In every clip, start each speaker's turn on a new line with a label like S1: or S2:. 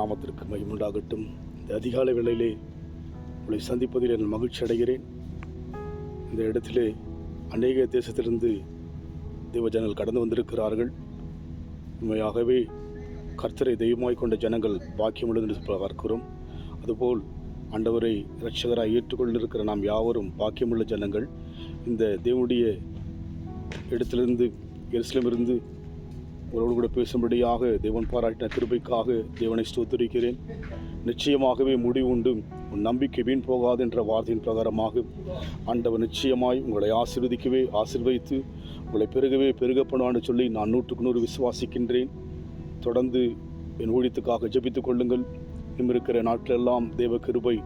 S1: நாமத்திற்கு மகிமுண்டாகட்டும். இந்த அதிகாலை வேளையிலே உங்களை சந்திப்பதில் நான் மகிழ்ச்சி அடைகிறேன். இந்த இடத்திலே அநேக தேசத்திலிருந்து தேவஜனங்கள் கடந்து வந்திருக்கிறார்கள். உண்மையாகவே கர்த்தரை தெய்வமாய் கொண்ட ஜனங்கள் பாக்கியமுள்ளது என்று பார்க்கிறோம். அதுபோல் ஆண்டவரை இரட்சகராய் ஏற்றுக்கொண்டிருக்கிற நாம் யாவரும் பாக்கியமுள்ள ஜனங்கள். இந்த தேவனுடைய இடத்திலிருந்து எருசலேமிலிருந்து உங்களோடு கூட பேசும்படியாக தேவன் பாராட்டின கிருபைக்காக தேவனை ஸ்தோத்திரிக்கிறேன். நிச்சயமாகவே முடிவு உண்டு, உன் நம்பிக்கை வீண் போகாது என்ற வார்த்தையின் பிரகாரமாக ஆண்டவர் நிச்சயமாய் உங்களை ஆசீர்வதித்து உங்களை பெருக பண்ணுவான்னு சொல்லி நான் 100% விசுவாசிக்கின்றேன். தொடர்ந்து என் ஊழியத்துக்காக ஜெபித்துக் கொள்ளுங்கள். இன்னும் இருக்கிற நாட்களெல்லாம் தேவ கிருபை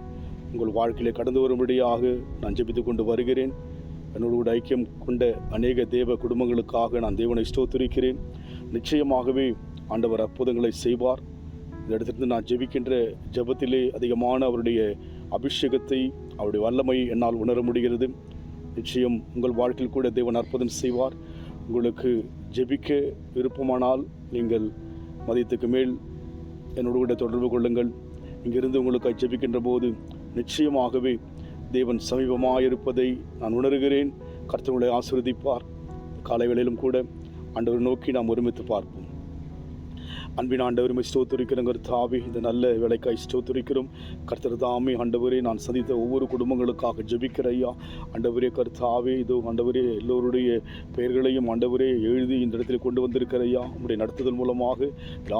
S1: உங்கள் வாழ்க்கையிலே கடந்து வரும்படியாக நான் ஜெபித்துக் கொண்டு வருகிறேன். என்னோடு கூட ஐக்கியம் கொண்ட அநேக தேவ குடும்பங்களுக்காக நான் தேவனை ஸ்தோத்திரிக்கிறேன். நிச்சயமாகவே ஆண்டவர் அற்புதங்களை செய்வார். இந்த இடத்திலிருந்து நான் ஜெபிக்கின்ற ஜெபத்திலே அதிகமான அவருடைய அபிஷேகத்தை, அவருடைய வல்லமை என்னால் உணர முடிகிறது. நிச்சயம் உங்கள் வாழ்க்கையில் கூட தேவன் அற்புதம் செய்வார். உங்களுக்கு ஜெபிக்க விருப்பமானால் நீங்கள் மதியத்துக்கு மேல் என்னோடு கூட தொடர்பு கொள்ளுங்கள். இங்கிருந்து உங்களுக்கு ஜெபிக்கின்ற போது நிச்சயமாகவே தேவன் சமீபமாக இருப்பதை நான் உணர்கிறேன். கர்த்தரை ஆசீர்வதிப்பார். காலை வேளையிலும் கூட ஆண்டவரை நோக்கி நாம் ஒருமித்து பார்ப்போம். அன்பின் ஆண்டவருமே ஸ்தோத்திரிக்கிறோம் கர்த்தாவே, இந்த நல்ல வேலைக்காய் ஸ்தோத்திரிக்கிறோம் கர்த்தர் தாமே. ஆண்டவரே, நான் சந்தித்த ஒவ்வொரு குடும்பங்களுக்காக ஜெபிக்கிற ஐயா. ஆண்டவரே கர்த்தாவே, இதோ ஆண்டவரே எல்லோருடைய பெயர்களையும் ஆண்டவரே எழுதி இந்த இடத்தில் கொண்டு வந்திருக்கிற ஐயா. உங்களுடைய நடத்துதல் மூலமாக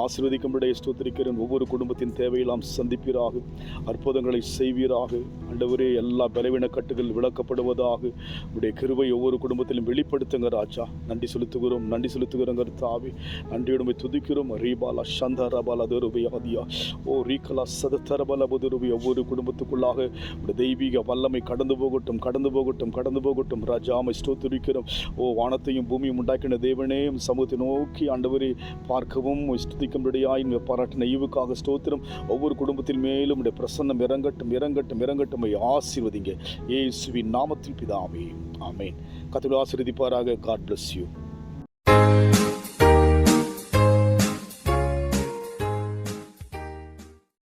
S1: ஆசீர்வதிக்கும்படியே ஸ்தோத்திரிக்கிறேன். ஒவ்வொரு குடும்பத்தின் தேவையெல்லாம் சந்திப்பீராக, அற்புதங்களை செய்வீராக. ஆண்டவரே, எல்லா பலவீன கட்டுகள் விளக்கப்படுவதாக. உங்களுடைய கிருபை ஒவ்வொரு குடும்பத்திலும் வெளிப்படுத்துங்க ராஜா. நன்றி செலுத்துகிறோம் கர்த்தாவே. நன்றியோடு துதிக்கிறோம். ஒவ்வொரு குடும்பத்துக்குள்ளாக தெய்வீக வல்லமை கடந்து போகட்டும் ராஜாமை ஸ்தோத்திரிக்கிறோம். வானத்தையும் பூமியும் உண்டாக்கின தேவனே, சமூகத்தை நோக்கி ஆண்டவரை பார்க்கவும் ஸ்துதிக்கும்படியாய் பாராட்டின ஈவுக்காக ஸ்தோத்திரம். ஒவ்வொரு குடும்பத்தில் மேலும் பிரசன்னம் இறங்கட்டும் ஆசீர்வதிங்க இயேசுவின் நாமத்தில் பிதாவே, ஆமென். கர்த்தர் ஆசீர்வதிப்பாராக. God bless you.